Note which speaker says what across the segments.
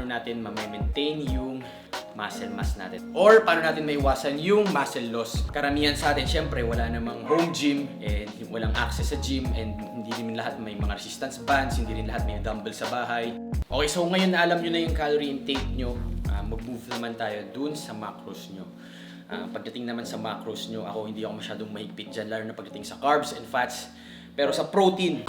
Speaker 1: paano natin ma-maintain yung muscle mass natin. Or paano natin maiwasan yung muscle loss. Karamihan sa atin, syempre, wala namang home gym and walang access sa gym and hindi rin lahat may mga resistance bands, hindi rin lahat may dumbbell sa bahay. Okay, so ngayon na alam nyo na yung calorie intake nyo, mag-move naman tayo dun sa macros nyo. Pagdating naman sa macros nyo, ako hindi ako masyadong mahigpit dyan, lalo na pagdating sa carbs and fats. Pero sa protein,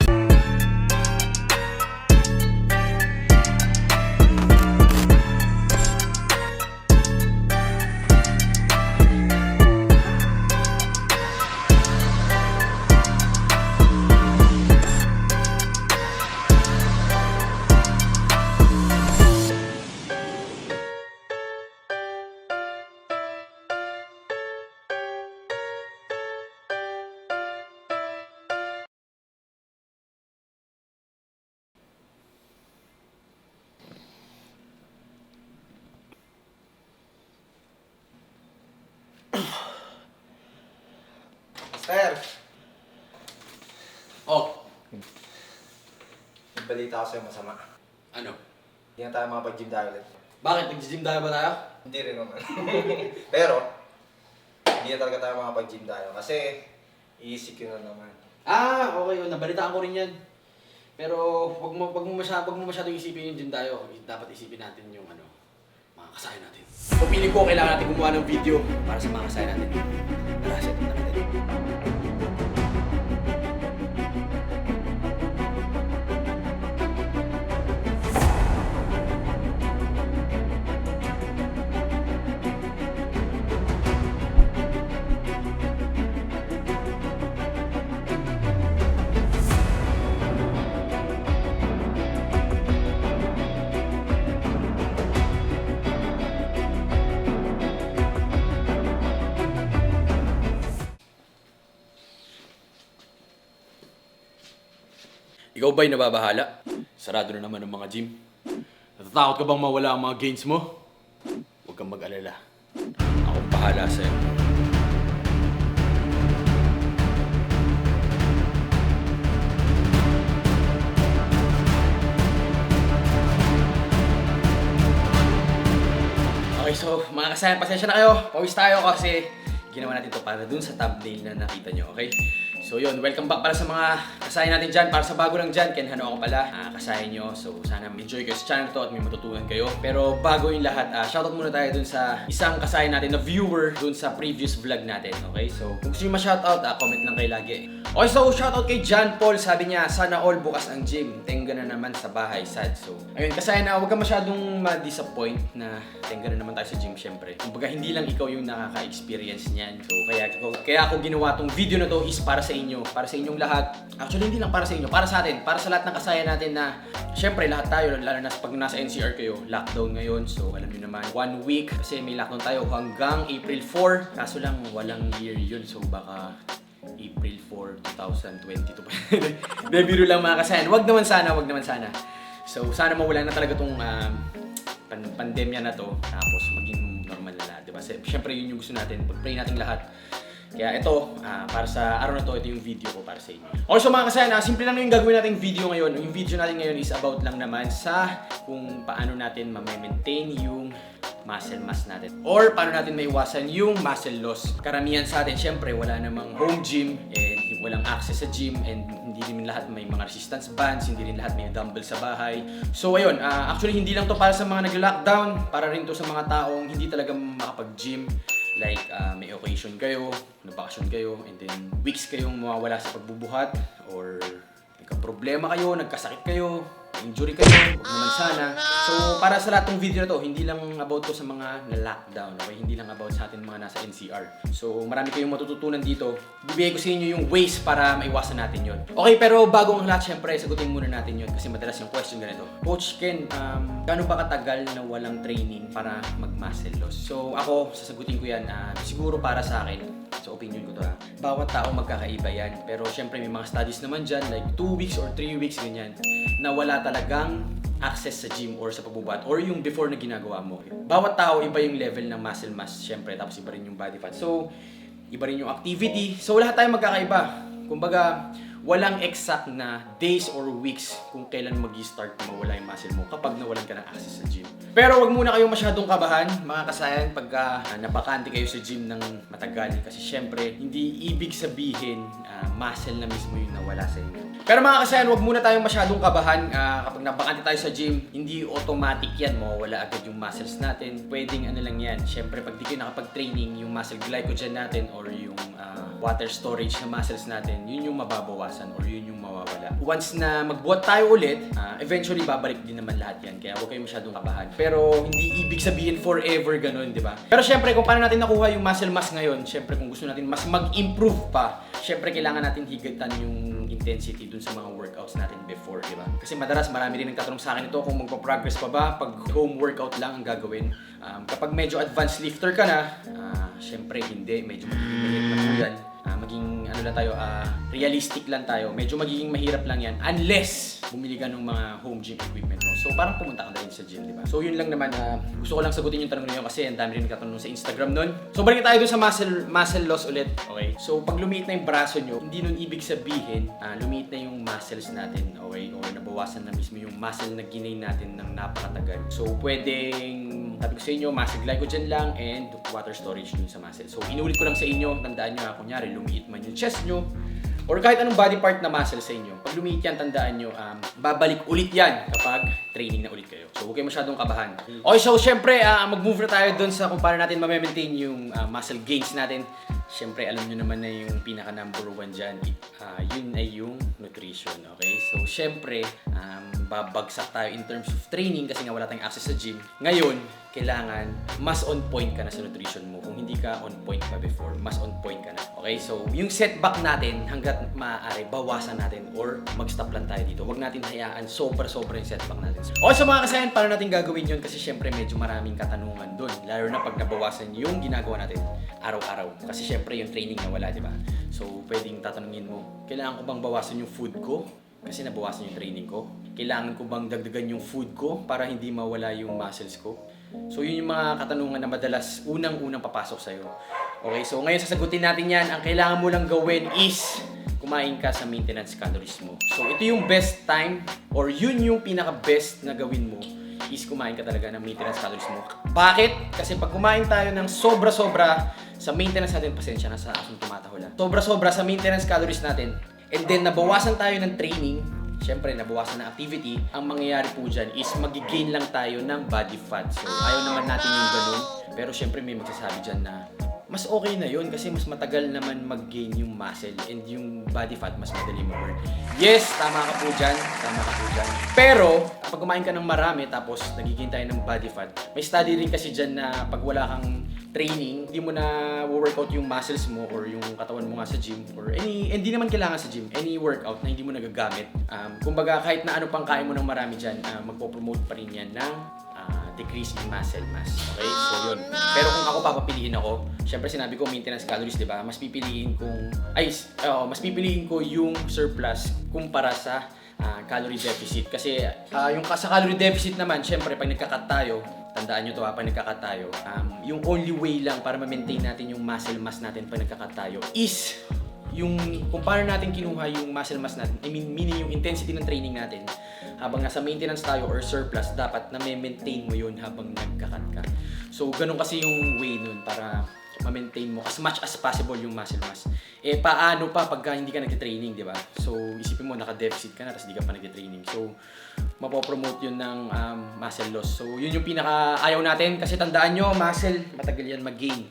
Speaker 2: Sir,
Speaker 1: oh,
Speaker 2: may balita ko sa'yo masama.
Speaker 1: ano?
Speaker 2: Hindi na tayo makapag-gym tayo ulit.
Speaker 1: Bakit? Nag-gym tayo ba tayo?
Speaker 2: Hindi rin naman. Pero, hindi na talaga tayo makapag-gym tayo kasi iisip ko na naman.
Speaker 1: Okay yun. Nabalitaan ko rin yan. Pero wag mo masyadong isipin yung gym tayo. Dapat isipin natin yung mga kasaya natin. So, piling ko kailangan natin gumawa ng video para sa mga kasaya natin. Tara, set na natin. Ikaw ba'y nababahala? Sarado na naman ang mga gym. Natatakot ka bang mawala ang mga gains mo? Huwag kang mag-alala. Akong bahala sa'yo. Okay, so mga kasayan, pasensya na kayo. Pawis tayo kasi ginawa natin to para dun sa thumbnail na nakita nyo, okay? So yun, welcome back para sa mga kasayan natin dyan. Para sa bago lang dyan, Ken Hano ako pala, kasayan nyo. So sana enjoy kayo sa channel to at may matutunan kayo. Pero bago yung lahat, shoutout muna tayo dun sa isang kasayan natin na viewer dun sa previous vlog natin, okay? So kung gusto nyo ma-shoutout, comment lang kayo lagi. Okay, so shoutout kay John Paul. Sabi niya, sana all bukas ang gym. Tengga na naman sa bahay, sad. So ayun, kasayan na, huwag ka masyadong ma-disappoint na tengga na naman tayo sa gym, syempre. Kumbaga hindi lang ikaw yung nakaka-experience niyan. So kaya ako ginawa tong video na to is para sa inyo, para sa inyong lahat. Actually, hindi lang para sa inyo, para sa atin, para sa lahat ng kasaya natin na, syempre, lahat tayo, lalo na pag nasa NCR kayo, lockdown ngayon. So, alam niyo naman, 1 week, kasi may lockdown tayo hanggang April 4. Kaso lang, walang year yun. So, baka April 4, 2022 pa. Biro lang mga kasayan. Wag naman sana. So, sana mawala na talaga tong pandemya na to. Tapos, maging normal na lahat, diba? Syempre, yun yung gusto natin. Pag-pray natin lahat. Kaya ito, para sa araw na to, ito yung video ko para sa inyo. Okay, so mga kasayan, simple lang yung gagawin nating video ngayon. Yung video natin ngayon is about lang naman sa kung paano natin ma-maintain yung muscle mass natin. Or paano natin maiwasan yung muscle loss. Karamihan sa atin, syempre, wala namang home gym and walang access sa gym and hindi rin lahat may mga resistance bands, hindi rin lahat may dumbbell sa bahay. So ayun, actually hindi lang to para sa mga nag-lockdown, para rin to sa mga taong hindi talaga makapag-gym. Like, may occasion kayo, nabakasyon kayo, and then weeks kayong mawawala sa pagbubuhat, or nagka-problema kayo, nagkasakit kayo, injury kayo, huwag naman sana. So, para sa lahat ng video na to, hindi lang about to sa mga na-lockdown, okay? Hindi lang about sa atin mga nasa NCR. So, marami kayong matututunan dito. Bibigay ko sa inyo yung ways para maiwasan natin yon. Okay, pero bago ang lahat, syempre, sagutin muna natin yon kasi madalas yung question ganito. Coach Ken, gaano ba katagal na walang training para mag-muscle loss? So, ako, sasagutin ko yan. Siguro para sa akin, sa opinion ko to bawat tao magkakaiba yan. Pero syempre may mga studies naman dyan, like 2 weeks or 3 weeks, ganyan, na wala talagang access sa gym or sa pagbubuhat or yung before na ginagawa mo. Bawat tao, iba yung level ng muscle mass, syempre, tapos iba rin yung body fat. So, iba rin yung activity. So, lahat tayo magkakaiba. Kumbaga, walang exact na days or weeks kung kailan mag-start na mawala yung muscle mo kapag nawalan ka ng access sa gym. Pero wag muna kayong masyadong kabahan, mga kasayan, pagka nabakante kayo sa gym ng matagal. Kasi syempre, hindi ibig sabihin muscle na mismo yung nawala sa inyo. Pero mga kasayan, wag muna tayong masyadong kabahan. Kapag nabakante tayo sa gym, hindi automatic yan, mawawala agad yung muscles natin. Pwedeng ano lang yan, syempre pag di kayo nakapag-training, yung muscle glycogen natin or yung water storage na muscles natin, yun yung mababawasan or yun yung mawawala. Once na magbuhat tayo ulit, eventually babalik din naman lahat yan. Kaya huwag kayong masyadong kabahan. Pero hindi ibig sabihin forever ganun, di ba? Pero syempre, kung paano natin nakuha yung muscle mass ngayon, syempre kung gusto natin mas mag-improve pa, syempre kailangan natin higatan yung intensity dun sa mga workouts natin before, di ba? Kasi madalas marami rin nagtatanong sa akin ito kung magpa-progress pa ba pag home workout lang ang gagawin. Kapag medyo advanced lifter ka na, syempre hindi, medyo magiging mahirap na po yan. Maging ano lang tayo, realistic lang tayo. Medyo magiging mahirap lang yan unless bumili ka ng mga home gym equipment mo. So parang pumunta ka na rin sa gym, di ba? So yun lang naman, gusto ko lang sagutin yung tanong niyo kasi ang dami rin nagtatanong sa Instagram nun. So balik tayo dun sa muscle loss ulit, okay? So pag lumiit na yung braso nyo, hindi nun ibig sabihin lumiit na yung muscles natin, okay? Or nabawasan na mismo yung muscle na ginain natin ng napakatagal. So pwedeng, sabi ko sa inyo, muscle glycogen lang and water storage dun sa muscle. So inulit ko lang sa inyo, tandaan nyo, kunyari lumiit man yung chest nyo, or kahit anong body part na muscle sa inyo. Pag lumiit yan, tandaan nyo, babalik ulit yan kapag training na ulit kayo. So huwag kayo masyadong kabahan. Okay, so syempre, mag-move na tayo dun sa kung paano natin ma-maintain yung muscle gains natin. Syempre, alam nyo naman na yung pinaka number one dyan, yun ay yung nutrition, okay? So syempre, babagsak tayo in terms of training kasi nga wala tayong access sa gym. Ngayon, kailangan mas on point ka na sa nutrition mo. Kung hindi ka on point pa before, mas on point ka na. Okay? So, yung setback natin, hanggat maaari, bawasan natin or mag-stop lang tayo dito. Huwag natin hayaan sobra-sobra yung setback natin. Okay, so mga kasayan, paano natin gagawin yun? Kasi syempre, medyo maraming katanungan dun. Lalo na pag nabawasan yung ginagawa natin araw-araw. Kasi syempre, yung training na wala, di ba? So, pwedeng tatanungin mo, kailangan ko bang bawasan yung food ko? Kasi nabawasan yung training ko. Kailangan ko bang dagdagan yung food ko para hindi mawala yung muscles ko? So yun yung mga katanungan na madalas unang-unang papasok sa'yo. Okay, so ngayon sasagutin natin yan. Ang kailangan mo lang gawin is kumain ka sa maintenance calories mo. So ito yung best time or yun yung pinaka-best na gawin mo is kumain ka talaga ng maintenance calories mo. Bakit? Kasi pag kumain tayo ng sobra-sobra sa maintenance natin, pasensya na sa aking tumatahula. Sobra-sobra sa maintenance calories natin, and then nabawasan tayo ng training, syempre nabawasan ng activity, ang mangyayari po dyan is magigain lang tayo ng body fat. So ayaw naman natin yung ganun, pero syempre may magsasabi dyan na mas okay na yun kasi mas matagal naman mag-gain yung muscle and yung body fat mas madali ma-burn. Yes, tama ka po dyan, tama ka po dyan. Pero pag kumain ka ng marami tapos nagiging tayo ng body fat, may study rin kasi dyan na pag wala kang training, hindi mo na workout yung muscles mo or yung katawan mo nga sa gym or hindi naman kailangan sa gym, any workout na hindi mo nagagamit. Kumbaga kahit na ano pang kain mo ng marami dyan, magpo-promote pa rin yan ng decrease in muscle mass. Okay? So yun. Pero kung ako papapiliin ako, syempre sinabi ko maintenance calories, 'di ba? Mas pipiliin ko yung surplus kumpara sa calorie deficit kasi yung sa calorie deficit naman, syempre pag nagka-cut tayo, tandaan nyo to pag nagka-cut tayo, yung only way lang para ma-maintain natin yung muscle mass natin pag nagka-cut tayo is yung kung paano natin kinuha yung muscle mass natin, meaning yung intensity ng training natin, habang nasa maintenance tayo or surplus, dapat na maintain mo yun habang nagka-cut ka. So, ganun kasi yung way nun para ma-maintain mo as much as possible yung muscle mass. Paano pa pagka hindi ka nagte-training, di ba? So, isipin mo, naka-deficit ka na, tapos hindi ka pa nagte-training. So, mapopromote yun ng muscle loss. So, yun yung pinaka-ayaw natin kasi tandaan nyo, muscle, matagal yan mag-gain.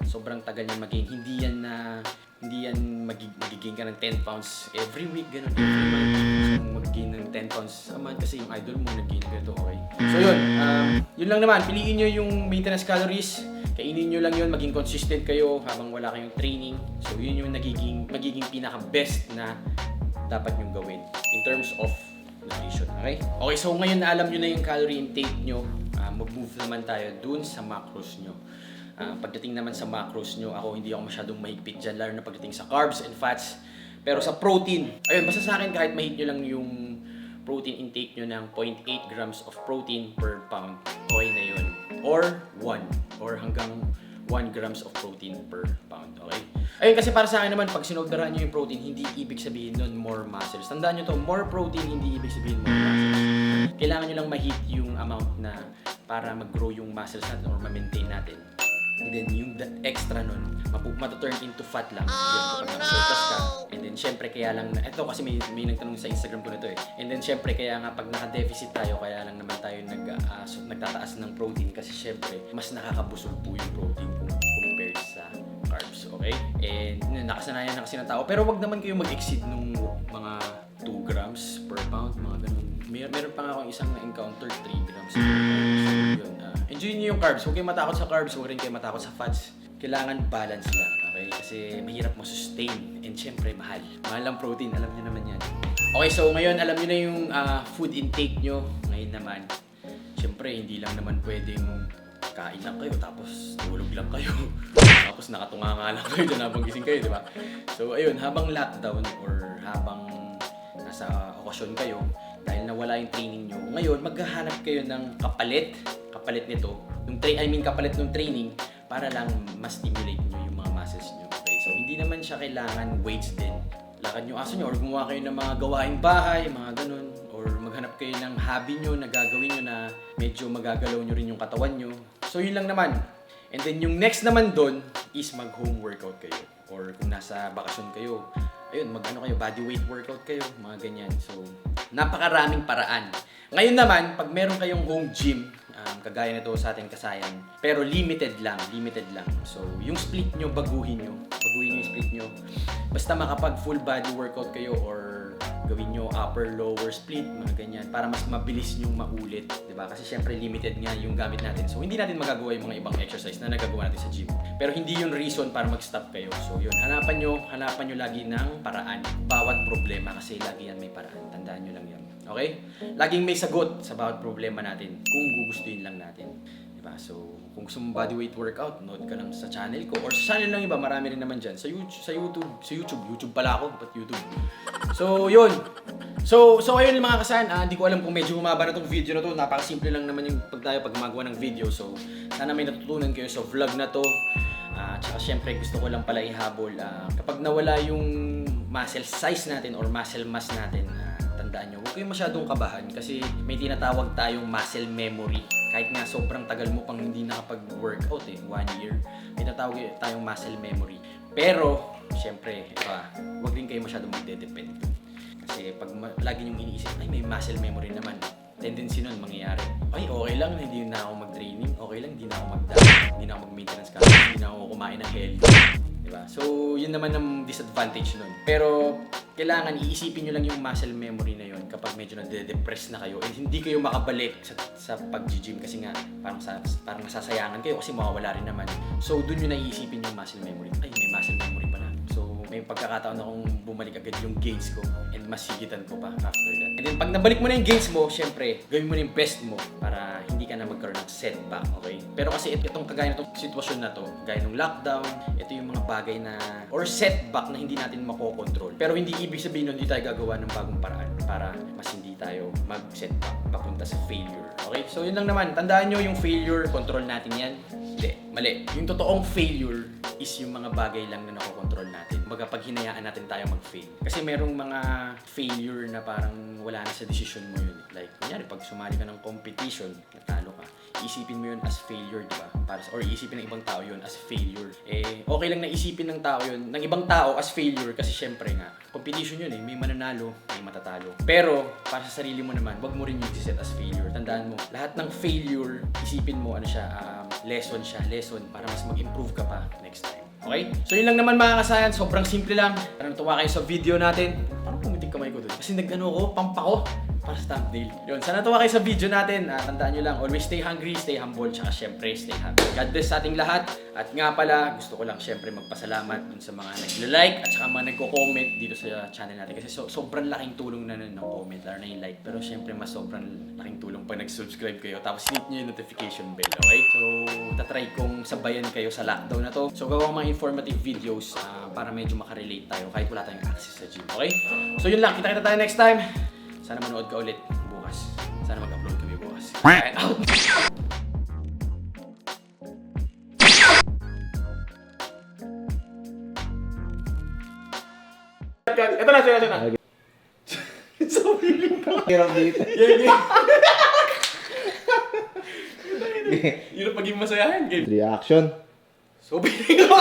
Speaker 1: Sobrang tagal yan mag-gain. Hindi yan mag-gain ka ng 10 pounds every week, ganun. Every month. So, mag-gain ng 10 pounds a month kasi yung idol mo nag-gain ganito, okay? So yun, yun lang naman. Piliin nyo yung maintenance calories. Kainin nyo lang yun, maging consistent kayo habang wala kayong training. So yun yung magiging pinaka-best na dapat nyong gawin in terms of nutrition, okay? Okay, so ngayon na alam nyo na yung calorie intake nyo, mag-move naman tayo dun sa macros nyo. Pagdating naman sa macros nyo, hindi ako masyadong mahigpit dyan, lalo na pagdating sa carbs and fats. Pero sa protein, ayun, basta sa akin kahit mahit nyo lang yung protein intake nyo ng 0.8 grams of protein per pound, okay na yun. Or 1, or hanggang 1 grams of protein per pound. Okay? Ayun, kasi para sa akin naman, pag sinoldaran nyo yung protein, hindi ibig sabihin nun more muscles. Tandaan nyo to, more protein, hindi ibig sabihin more muscles. Kailangan nyo lang ma-hit yung amount na para mag-grow yung muscles natin or ma-maintain natin. And then yung extra nun, matuturn into fat lang. Yun, kapag nakasurplus ka. And then syempre kaya lang, ito kasi may nagtanong sa Instagram ko nito eh. And then syempre kaya nga pag naka-deficit tayo, kaya lang naman tayo nagtataas ng protein kasi syempre mas nakakabusog po yung protein kung compared sa carbs, okay? And nakasanayan na kasi ng tao. Pero wag naman kayo mag-exceed nung mga 2 grams per pound, mga ganun. Meron pa nga akong isang na-encounter 3 grams per pound. So yun, enjoy niyo yung carbs. Huwag kayo matakot sa carbs, huwag rin kayo matakot sa fats. Kailangan balance lang, okay? Kasi mahirap mo sustain and syempre mahal. Mahal ang protein, alam niyo naman yan. Okay, so ngayon alam niyo na yung food intake niyo. Ngayon naman, syempre hindi lang naman pwedeng kain lang kayo tapos tulog lang kayo. Tapos nakatunganga lang kayo dyan habang gising kayo, di ba? So ayun, habang lockdown or habang nasa okasyon kayo, dahil nawala yung training nyo, ngayon maghahanap kayo ng kapalit nito, kapalit ng training para lang mas stimulate nyo yung mga muscles nyo. Okay? So hindi naman siya kailangan weights din. Lakad yung aso nyo or gumawa kayo ng mga gawaing bahay, mga ganun. Or maghanap kayo ng hobby nyo na gagawin nyo na medyo magagalaw nyo rin yung katawan nyo. So yun lang naman. And then yung next naman doon is mag-home workout kayo. Or kung nasa bakasyon kayo, ayun, kayo, body weight workout kayo, mga ganyan. So, napakaraming paraan. Ngayon naman, pag meron kayong home gym, kagaya nito sa ating kasayan, pero limited lang. So, yung split nyo, baguhin nyo yung split nyo. Basta makapag full body workout kayo or gawin nyo upper lower split, mga ganyan, para mas mabilis nyo maulit, di ba? Kasi syempre limited nga yung gamit natin. So, hindi natin magagawa yung mga ibang exercise na nagagawa natin sa gym. Pero hindi yun reason para mag-stop kayo. So, yun, hanapan nyo lagi ng paraan. Bawat problema kasi lagi yan may paraan. Tandaan nyo lang yan. Okay? Laging may sagot sa bawat problema natin kung gugustuhin lang natin. Diba? So, kung gusto mong bodyweight workout, nood ka lang sa channel ko. Or sa channel lang iba, marami rin naman dyan. Sa YouTube pala ako, but YouTube. So, yun. So ayun mga kasan, hindi ko alam kung medyo humaba na tong video na to. Napakasimple lang naman yung pag gumagawa ng video. So, sana may natutunan kayo sa vlog na to. Tsaka syempre, gusto ko lang pala ihabol. Kapag nawala yung muscle size natin or muscle mass natin, tandaan nyo, huwag kayong masyadong kabahan kasi may tinatawag tayong muscle memory. Kahit nga sobrang tagal mo pang hindi nakapag-workout 1 year, may tinatawag tayong muscle memory. Pero, syempre, huwag din kayo masyadong magde-depend. Kasi pag lagi nyo iniisip, ay may muscle memory naman, tendency nun mangyayari, ay okay lang, hindi na ako mag-training, okay lang, hindi na ako mag-diet, hindi na ako mag-maintenance ka, hindi na ako kumain ng healthy. Diba? So, yun naman ang disadvantage nun. Pero, kailangan iisipin nyo lang yung muscle memory na yun kapag medyo nade-depress na kayo and hindi kayo makabalik sa pag-gym kasi nga parang nasasayangan kayo kasi mawawala rin naman. So, dun nyo naiisipin yung muscle memory. Ay, may muscle memory pala. So, may pagkakataon akong bumalik agad yung gains ko and masigitan ko pa after that. And then, pag nabalik mo na yung gains mo, syempre, gawin mo na yung best mo para hindi ka na magkaroon ng setback, okay? Pero kasi itong kagaya na itong sitwasyon na to, gaya ng lockdown, ito yung mga bagay na, or setback na hindi natin makokontrol. Pero hindi ibig sabihin nun, hindi tayo gagawa ng bagong paraan para mas hindi tayo mag-setback papunta sa failure. Okay? So, yun lang naman. Tandaan nyo yung failure, control natin yan. Hindi, mali. Yung totoong failure is yung mga bagay lang na nakokontrol natin. Pag hinayaan natin tayo mag-fail. Kasi merong mga failure na parang wala na sa decision mo yun. Like, kunyari, pag sumali ka ng competition, natalo ka, isipin mo yun as failure, di ba? Or isipin ng ibang tao yun as failure. Okay lang na isipin ng tao yun, ng ibang tao as failure kasi syempre nga, competition yun may mananalo, may matatalo. Pero, para sa sarili mo naman, wag mo rin yung set as failure. Tandaan mo, lahat ng failure, isipin mo, lesson para mas mag-improve ka pa next time. Okay? So yun lang naman mga kasayan, sobrang simple lang. Para natuwa kayo sa video natin. Parang pumitig kamay ko dun. Kasi pampa ko para sa thumbnail. Yun, sana natuwa kayo sa video natin. Tandaan nyo lang, always stay hungry, stay humble, tsaka syempre stay happy. God bless sa ating lahat. At nga pala, gusto ko lang syempre magpasalamat dun sa mga nag-like at saka mga nagko-comment dito sa channel natin. Kasi sobrang laking tulong na nun ng comment, lalo na yung like. Pero syempre mas sobrang laking tulong pag nag-subscribe kayo. Tapos hit nyo yung notification bell, okay? So, tatry kong sabayan kayo sa lockdown na to. So, gawang mga informative videos para medyo makarelate tayo kahit wala tayong access sa gym, okay? So, yun lang. Kita-kita tayo next time. Sana manood ka ulit bukas. Sana mag-upload kami bukas. Out! Ito na, ito na. So,
Speaker 3: Hirap dito.
Speaker 1: yan. Yun ang pagiging masayahan, game.
Speaker 3: Reaction.
Speaker 1: So, piling ko.